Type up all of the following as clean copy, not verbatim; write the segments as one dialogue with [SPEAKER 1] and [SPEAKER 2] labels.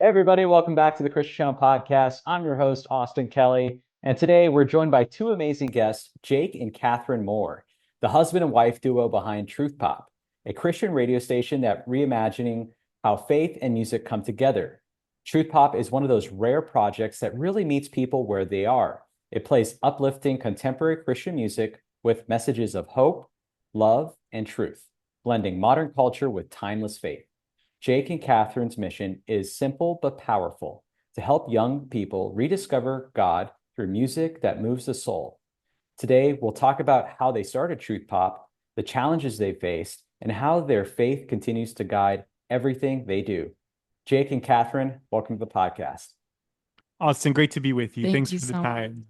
[SPEAKER 1] Hey everybody, welcome back to the Christian Channel Podcast. I'm your host, Austin Kelly, and today we're joined by two amazing guests, Jake and Catherine Moore, the husband and wife duo behind TruthPop, a Christian radio station that reimagining how faith and music come together. TruthPop is one of those rare projects that really meets people where they are. It plays uplifting contemporary Christian music with messages of hope, love, and truth, blending modern culture with timeless faith. Jake and Catherine's mission is simple but powerful to help young people rediscover God through music that moves the soul. Today, we'll talk about how they started Truth Pop, the challenges they faced, and how their faith continues to guide everything they do. Jake and Catherine, welcome to the podcast.
[SPEAKER 2] Austin, great to be with you.
[SPEAKER 3] Thank
[SPEAKER 2] Thanks
[SPEAKER 3] you
[SPEAKER 2] for the
[SPEAKER 3] so much.
[SPEAKER 2] time.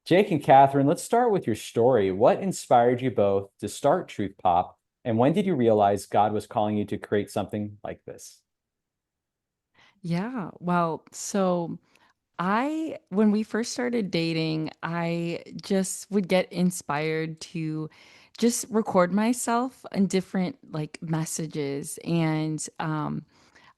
[SPEAKER 1] Jake and Catherine, let's start with your story. What inspired you both to start Truth Pop, and when did you realize God was calling you to create something like this?
[SPEAKER 3] When we first started dating, I just would get inspired to just record myself in different like messages and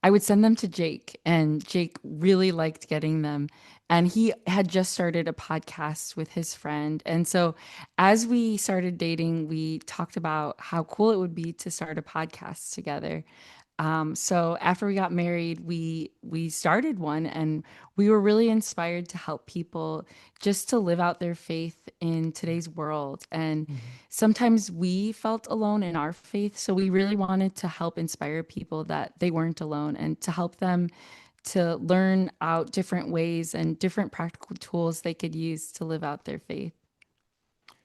[SPEAKER 3] I would send them to Jake, and Jake really liked getting them. And he had just started a podcast with his friend. And so, as we started dating, we talked about how cool it would be to start a podcast together. So after we got married, we started one, and we were really inspired to help people just to live out their faith in today's world. And
[SPEAKER 2] Mhm.
[SPEAKER 3] sometimes we felt alone in our faith, so we really wanted to help inspire people that they weren't alone and to help them to learn out different ways and different practical tools they could use to live out their faith.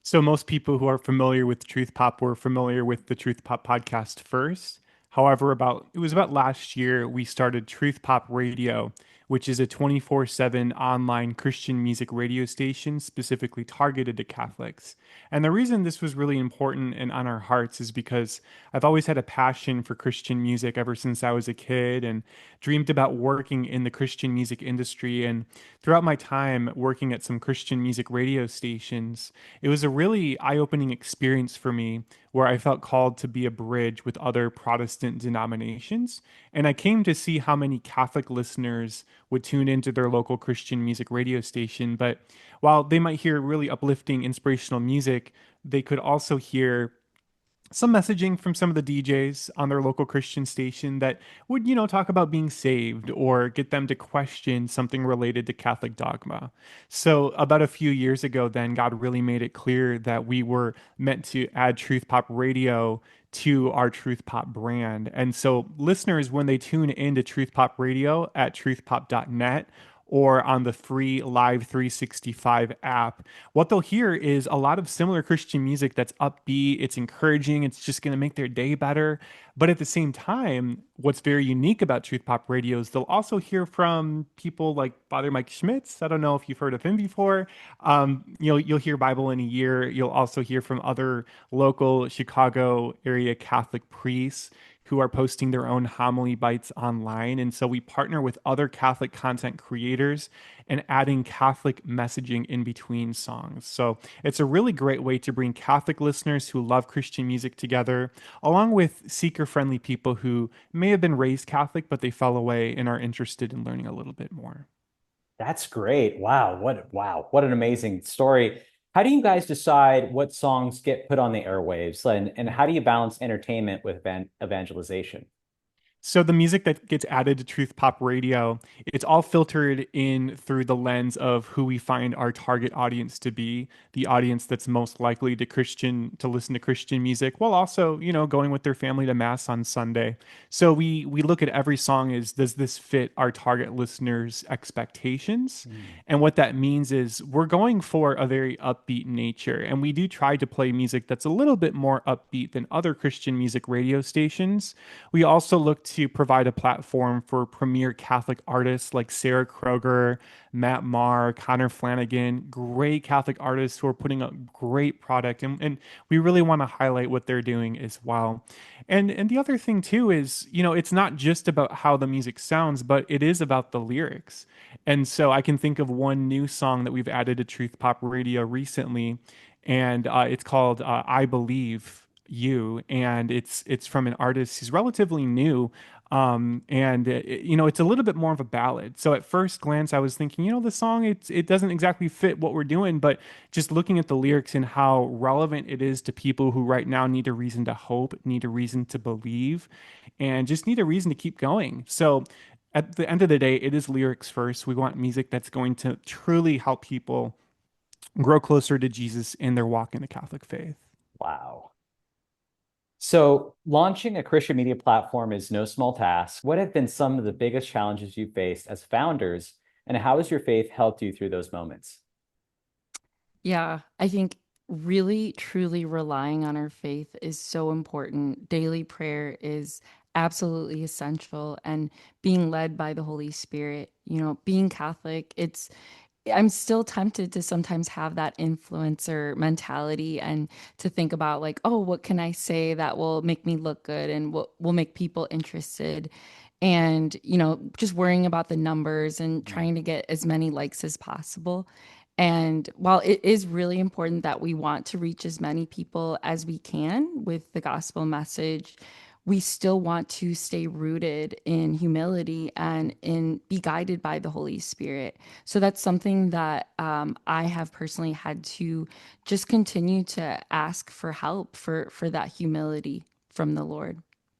[SPEAKER 2] So most people who are familiar with Truth Pop were familiar with the Truth Pop podcast first. However, about it was about last year we started Truth Pop Radio, which is a 24/7 online Christian music radio station specifically targeted to Catholics. And the reason this was really important and on our hearts is because I've always had a passion for Christian music ever since I was a kid and dreamed about working in the Christian music industry. And throughout my time working at some Christian music radio stations, it was a really eye opening experience for me where I felt called to be a bridge with other Protestant denominations. And I came to see how many Catholic listeners would tune into their local Christian music radio station. But while they might hear really uplifting, inspirational music, they could also hear some messaging from some of the DJs on their local Christian station that would, talk about being saved or get them to question something related to Catholic dogma. So, about a few years ago, then God really made it clear that we were meant to add Truth Pop Radio to our Truth Pop brand. And so, listeners, when they tune into Truth Pop Radio at truthpop.net, or on the free Live 365 app, what they'll hear is a lot of similar Christian music that's upbeat, it's encouraging, it's just going to make their day better. But at the same time, what's very unique about Truth Pop Radio is they'll also hear from people like Father Mike Schmitz. I don't know if you've heard of him before. You'll hear Bible in a Year. You'll also hear from other local Chicago area Catholic priests who are posting their own homily bites online. And so we partner with other Catholic content creators and adding Catholic messaging in between songs. So it's a really great way to bring Catholic listeners who love Christian music together, along with seeker friendly people who may have been raised Catholic, but they fell away and are interested in learning a little bit more.
[SPEAKER 1] That's great. What an amazing story. How do you guys decide what songs get put on the airwaves and how do you balance entertainment with evangelization?
[SPEAKER 2] So the music that gets added to Truth Pop Radio, it's all filtered in through the lens of who we find our target audience to be, the audience that's most likely to listen to Christian music, while also, going with their family to mass on Sunday. So we look at every song as, does this fit our target listeners' expectations?
[SPEAKER 1] Mm.
[SPEAKER 2] And what that means is we're going for a very upbeat nature, and we do try to play music that's a little bit more upbeat than other Christian music radio stations. We also look to provide a platform for premier Catholic artists like Sarah Kroger, Matt Maher, Connor Flanagan, great Catholic artists who are putting up great product. And we really want to highlight what they're doing as well. And the other thing too is, it's not just about how the music sounds, but it is about the lyrics. And so I can think of one new song that we've added to Truth Pop Radio recently, and it's called "I Believe You," and it's from an artist who's relatively new, It's a little bit more of a ballad. So at first glance, I was thinking, the song it doesn't exactly fit what we're doing, but just looking at the lyrics and how relevant it is to people who right now need a reason to hope, need a reason to believe, and just need a reason to keep going. So at the end of the day, it is lyrics first. We want music that's going to truly help people grow closer to Jesus in their walk in the Catholic faith.
[SPEAKER 1] Wow. So, launching a Christian media platform is no small task. What have been some of the biggest challenges you faced as founders, and how has your faith helped you through those moments?
[SPEAKER 3] Yeah, I think really truly relying on our faith is so important. Daily prayer is absolutely essential, and being led by the Holy Spirit, being Catholic, I'm still tempted to sometimes have that influencer mentality and to think about like, oh, what can I say that will make me look good and what will make people interested? And, just worrying about the numbers and
[SPEAKER 1] Mm.
[SPEAKER 3] trying to get as many likes as possible. And while it is really important that we want to reach as many people as we can with the gospel message, we still want to stay rooted in humility and in be guided by the Holy Spirit. So that's something that I have personally had to just continue to ask for help for that humility from the Lord.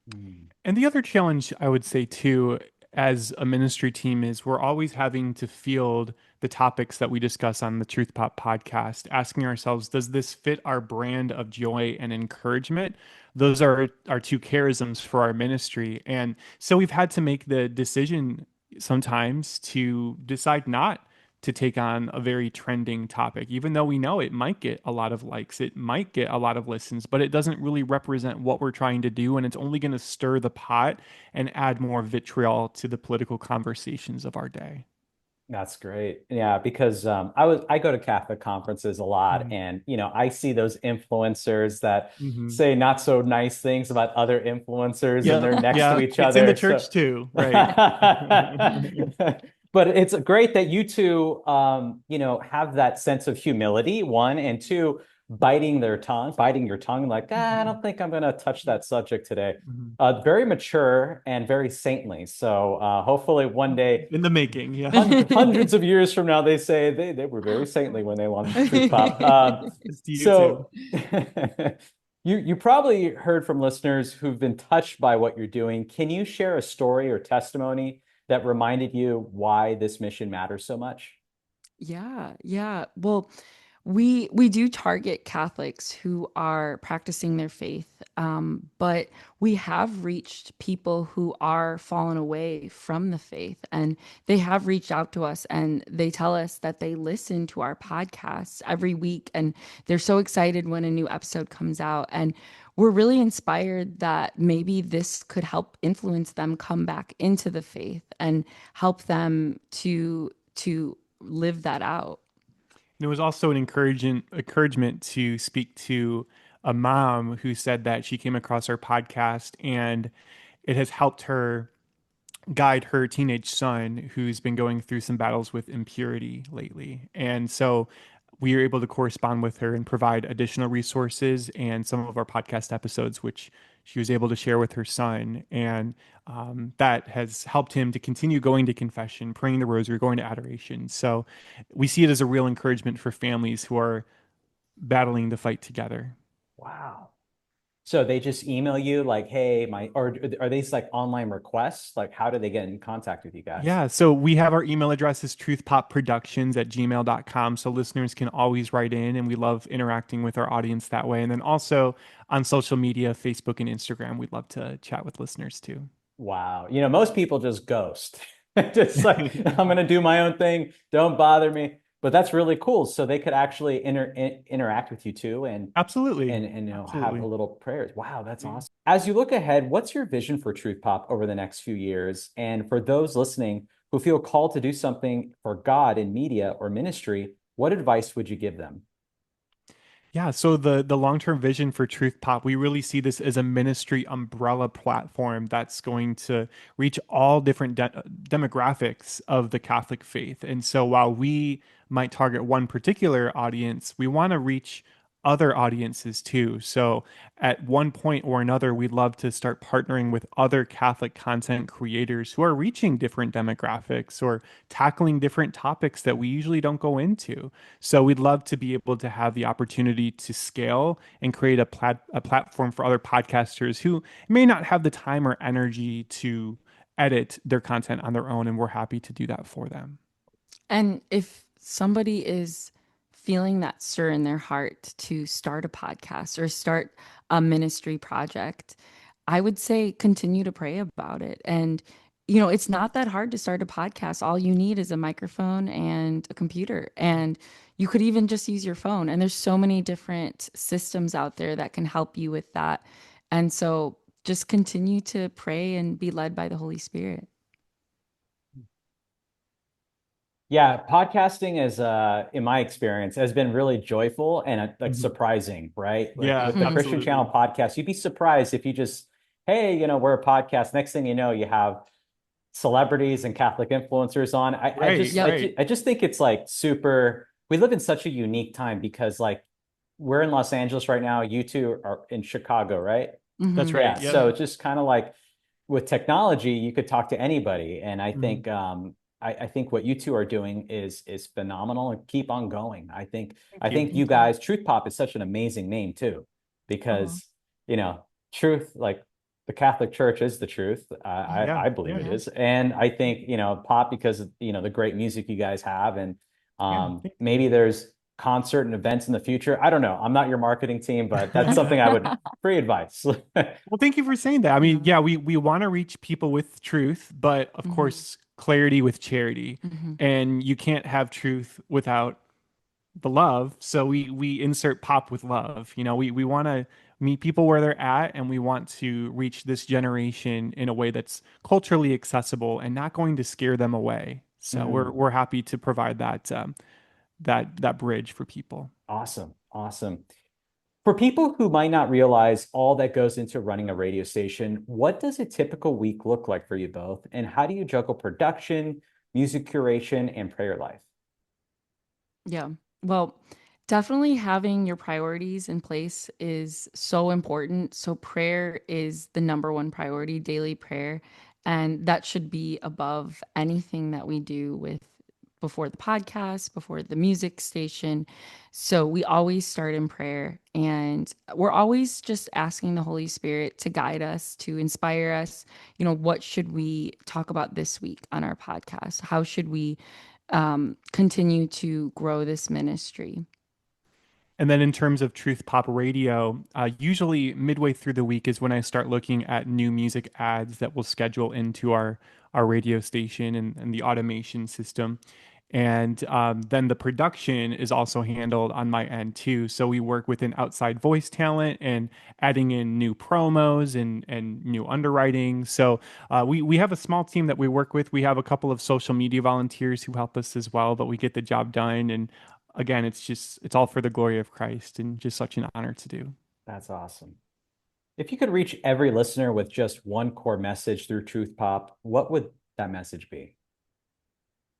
[SPEAKER 1] Mm.
[SPEAKER 2] And the other challenge I would say too, as a ministry team, is we're always having to field the topics that we discuss on the Truth Pop podcast, asking ourselves, does this fit our brand of joy and encouragement? Those are our two charisms for our ministry. And so we've had to make the decision sometimes to decide not to take on a very trending topic, even though we know it might get a lot of likes, it might get a lot of listens, but it doesn't really represent what we're trying to do. And it's only going to stir the pot and add more vitriol to the political conversations of our day.
[SPEAKER 1] That's great. Yeah, because I go to Catholic conferences a lot,
[SPEAKER 2] Mhm.
[SPEAKER 1] and I see those influencers that
[SPEAKER 2] Mhm.
[SPEAKER 1] say not so nice things about other influencers, and
[SPEAKER 2] Yep.
[SPEAKER 1] they're next to
[SPEAKER 2] Yeah.
[SPEAKER 1] each
[SPEAKER 2] It's in the
[SPEAKER 1] other. So,
[SPEAKER 2] church too. Right.
[SPEAKER 1] but it's great that you two, have that sense of humility, one, and two, biting your tongue, like, I
[SPEAKER 2] Mhm.
[SPEAKER 1] don't think I'm going to touch that subject today.
[SPEAKER 2] Mhm.
[SPEAKER 1] Very mature and very saintly. So hopefully one day
[SPEAKER 2] In the making. Yeah.
[SPEAKER 1] hundreds of years from now, they say they were very saintly when they launched Truth Pop.
[SPEAKER 2] It's to you too.
[SPEAKER 1] So you probably heard from listeners who've been touched by what you're doing. Can you share a story or testimony that reminded you why this mission matters so much?
[SPEAKER 3] Yeah, yeah. Well, we do target Catholics who are practicing their faith, but we have reached people who are fallen away from the faith, and they have reached out to us, and they tell us that they listen to our podcasts every week, and they're so excited when a new episode comes out, and we're really inspired that maybe this could help influence them come back into the faith and help them to live that out.
[SPEAKER 2] And it was also an encouragement to speak to a mom who said that she came across our podcast and it has helped her guide her teenage son who's been going through some battles with impurity lately. And so we were able to correspond with her and provide additional resources and some of our podcast episodes, which she was able to share with her son. And that has helped him to continue going to confession, praying the rosary, going to adoration. So we see it as a real encouragement for families who are battling the fight together.
[SPEAKER 1] Wow. So they just email you like, hey, or are these like online requests? Like, how do they get in contact with you guys?
[SPEAKER 2] Yeah, so we have our email address is truthpopproductions@gmail.com. So listeners can always write in, and we love interacting with our audience that way. And then also on social media, Facebook and Instagram, we'd love to chat with listeners too.
[SPEAKER 1] Wow. Most people just ghost. Just like, I'm going to do my own thing. Don't bother me. But that's really cool. So they could actually interact with you too, and
[SPEAKER 2] Absolutely.
[SPEAKER 1] and have a
[SPEAKER 2] Absolutely.
[SPEAKER 1] little prayers. Wow, that's
[SPEAKER 2] Yeah.
[SPEAKER 1] awesome. As you look ahead, what's your vision for Truth Pop over the next few years? And for those listening who feel called to do something for God in media or ministry, what advice would you give them?
[SPEAKER 2] Yeah, so the long-term vision for Truth Pop, we really see this as a ministry umbrella platform that's going to reach all different demographics of the Catholic faith. And so while we might target one particular audience, we want to reach other audiences too. So at one point or another, we'd love to start partnering with other Catholic content creators who are reaching different demographics or tackling different topics that we usually don't go into. So we'd love to be able to have the opportunity to scale and create a platform for other podcasters who may not have the time or energy to edit their content on their own, and we're happy to do that for them.
[SPEAKER 3] And if somebody is feeling that stir in their heart to start a podcast or start a ministry project, I would say continue to pray about it. And, it's not that hard to start a podcast. All you need is a microphone and a computer. And you could even just use your phone. And there's so many different systems out there that can help you with that. And so just continue to pray and be led by the Holy Spirit.
[SPEAKER 1] Yeah, podcasting is in my experience has been really joyful and like
[SPEAKER 2] Mhm.
[SPEAKER 1] surprising, right? Like
[SPEAKER 2] Yeah,
[SPEAKER 1] with the Christian Channel
[SPEAKER 2] absolutely.
[SPEAKER 1] podcast, you'd be surprised if you just, hey, we're a podcast. Next thing you know, you have celebrities and Catholic influencers on.
[SPEAKER 2] Right, right.
[SPEAKER 1] I just think it's like super. We live in such a unique time because like we're in Los Angeles right now. You two are in Chicago, right?
[SPEAKER 2] That's
[SPEAKER 3] Hmm.
[SPEAKER 1] Yeah.
[SPEAKER 2] right. Yep.
[SPEAKER 1] So it's just kind of like with technology, you could talk to anybody, and I
[SPEAKER 2] Mhm.
[SPEAKER 1] think I think what you two are doing is phenomenal, and keep on going.
[SPEAKER 2] Thank
[SPEAKER 1] I
[SPEAKER 2] you.
[SPEAKER 1] think you
[SPEAKER 3] Thank you.
[SPEAKER 1] guys, Truth Pop is such an amazing name too,
[SPEAKER 3] Oh.
[SPEAKER 1] because truth, like the Catholic Church is the truth.
[SPEAKER 2] Yeah,
[SPEAKER 1] I believe
[SPEAKER 2] yeah,
[SPEAKER 1] it
[SPEAKER 3] Yeah.
[SPEAKER 1] is, and I think pop because of the great music you guys have, and
[SPEAKER 2] yeah. Thank you.
[SPEAKER 1] maybe there's concert and events in the future. I don't know. I'm not your marketing team, but that's something I would free advice.
[SPEAKER 2] Well, thank you for saying that. I mean,
[SPEAKER 3] Yeah.
[SPEAKER 2] yeah, we want to reach people with truth, but of
[SPEAKER 3] Hmm.
[SPEAKER 2] course, clarity with charity.
[SPEAKER 3] Hmm.
[SPEAKER 2] And you can't have truth without the love. So we insert pop with love. We want to meet people where they're at, and we want to reach this generation in a way that's culturally accessible and not going to scare them away. So we're
[SPEAKER 1] Mm.
[SPEAKER 2] we're happy to provide that bridge for people.
[SPEAKER 1] Awesome. Awesome. For people who might not realize all that goes into running a radio station, what does a typical week look like for you both? And how do you juggle production, music curation, and prayer life?
[SPEAKER 3] Yeah. Well, definitely having your priorities in place is so important. So, prayer is the number one priority, daily prayer. And that should be above anything that we do with before the podcast, before the music station. So, we always start in prayer and we're always just asking the Holy Spirit to guide us, to inspire us. What should we talk about this week on our podcast? How should we continue to grow this ministry?
[SPEAKER 2] And then in terms of Truth Pop Radio, usually midway through the week is when I start looking at new music ads that will schedule into our radio station and the automation system. And then the production is also handled on my end too. So we work with an outside voice talent and adding in new promos and new underwriting. So we have a small team that we work with. We have a couple of social media volunteers who help us as well, but we get the job done. And again, it's all for the glory of Christ and just such an honor to do.
[SPEAKER 1] That's awesome. If you could reach every listener with just one core message through Truth Pop, what would that message be?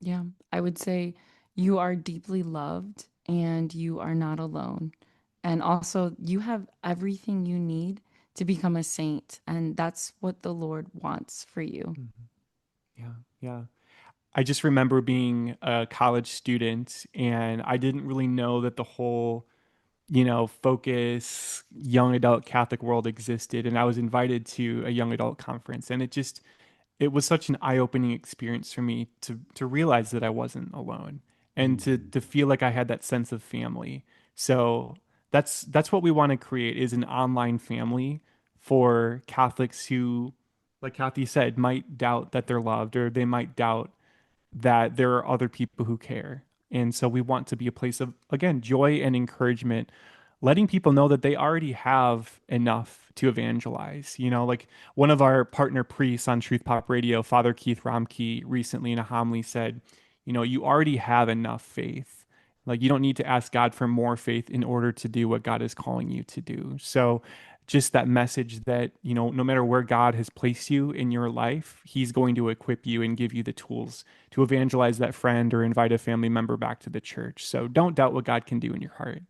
[SPEAKER 3] Yeah, I would say you are deeply loved and you are not alone. And also, you have everything you need to become a saint. And that's what the Lord wants for you.
[SPEAKER 2] Mhm. Yeah, yeah. I just remember being a college student and I didn't really know that the whole, focus young adult Catholic world existed. And I was invited to a young adult conference and it was such an eye-opening experience for me to realize that I wasn't alone and
[SPEAKER 1] Mhm.
[SPEAKER 2] to feel like I had that sense of family. So that's what we want to create is an online family for Catholics who, like Kathy said, might doubt that they're loved or they might doubt that there are other people who care. And so we want to be a place of, again, joy and encouragement, letting people know that they already have enough to evangelize. Like one of our partner priests on Truth Pop Radio, Father Keith Romkey, recently in a homily said, you already have enough faith. Like you don't need to ask God for more faith in order to do what God is calling you to do. So just that message that, no matter where God has placed you in your life, He's going to equip you and give you the tools to evangelize that friend or invite a family member back to the church. So don't doubt what God can do in your heart.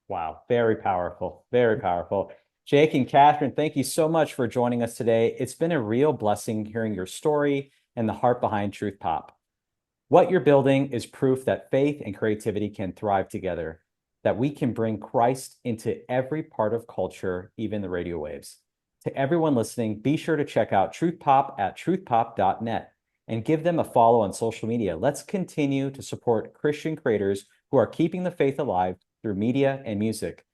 [SPEAKER 1] Wow, very powerful, very powerful. Jake and Catherine, thank you so much for joining us today. It's been a real blessing hearing your story and the heart behind Truth Pop. What you're building is proof that faith and creativity can thrive together, that we can bring Christ into every part of culture, even the radio waves. To everyone listening, be sure to check out TruthPop at truthpop.net and give them a follow on social media. Let's continue to support Christian creators who are keeping the faith alive through media and music.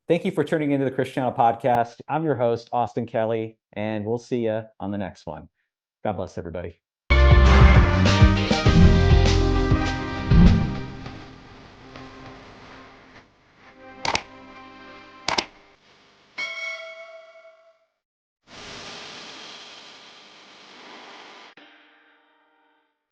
[SPEAKER 1] Thank you for tuning into the Christian Channel Podcast. I'm your host, Austin Kelly, and we'll see you on the next one. God bless everybody.